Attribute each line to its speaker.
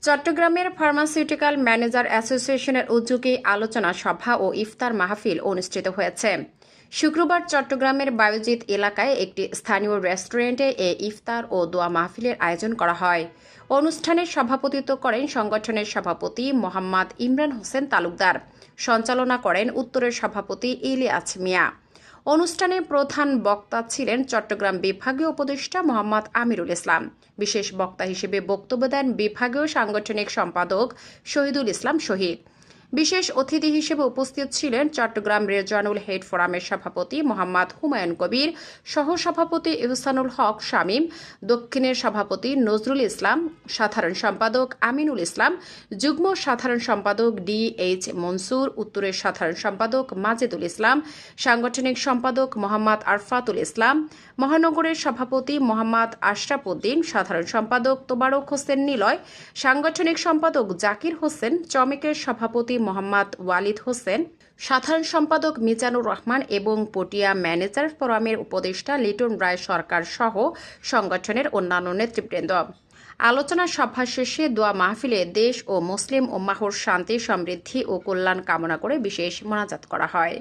Speaker 1: চট্টগ্রামের pharmaceutical manager অ্যাসোসিয়েশনের উদ্যোগে আলোচনা সভা ও ইফতার মাহফিল অনুষ্ঠিত হয়েছে। শুক্রবার চট্টগ্রামের বায়োজিৎ এলাকায় একটি স্থানীয় রেস্টুরেন্টে এ ইফতার ও দোয়া মাহফিলের আয়োজন করা হয়। অনুষ্ঠানে সভাপতিত্ব করেন সংগঠনের সভাপতি মোহাম্মদ ইমরান হোসেন তালুকদার। সঞ্চালনা করেন উত্তরের সভাপতি ইলিয়াস মিয়া। অনুষ্ঠানে প্রধান বক্তা ছিলেন চট্টগ্রাম বিভাগীয় উপদেষ্টা মোহাম্মদ আমিরুল ইসলাম। বিশেষ বক্তা হিসেবে বক্তব্য দেন বিভাগীয় সাংগঠনিক সম্পাদক শহীদুল ইসলাম শহীদ। বিশেষ অতিথি হিসেবে উপস্থিত ছিলেন চট্টগ্রাম রিজনাল হেড ফোরামের সভাপতি মোহাম্মদ হুমায়ুন কবির, সহসভাপতি ইহসানুল হক শামীম, দক্ষিণের সভাপতি নজরুল ইসলাম, সাধারণ সম্পাদক আমিনুল ইসলাম, যুগ্ম সাধারণ সম্পাদক DH মনসুর, উত্তরের সাধারণ সম্পাদক মাজেদুল ইসলাম, সাংগঠনিক সম্পাদক মোহাম্মদ আরফাতুল ইসলাম, মহানগরের সভাপতি মোহাম্মদ আশরাফ উদ্দিন, সাধারণ সম্পাদক তোবারক হোসেন নিলয়, সাংগঠনিক সম্পাদক জাকির হোসেন, চমেকের সভাপতি মোহাম্মদ ওয়ালিদ হোসেন, সাধারণ সম্পাদক মিজানুর রহমান এবং পটিয়া ম্যানেজার ফোরামের উপদেষ্টা লিটন রায় সরকার সহ সংগঠনের অন্যান্য নেতৃবৃন্দ। আলোচনা সভা শেষে দোয়া মাহফিলে দেশ ও মুসলিম উম্মাহর শান্তি, সমৃদ্ধি ও কল্যাণ কামনা করে বিশেষ মোনাজাত করা হয়।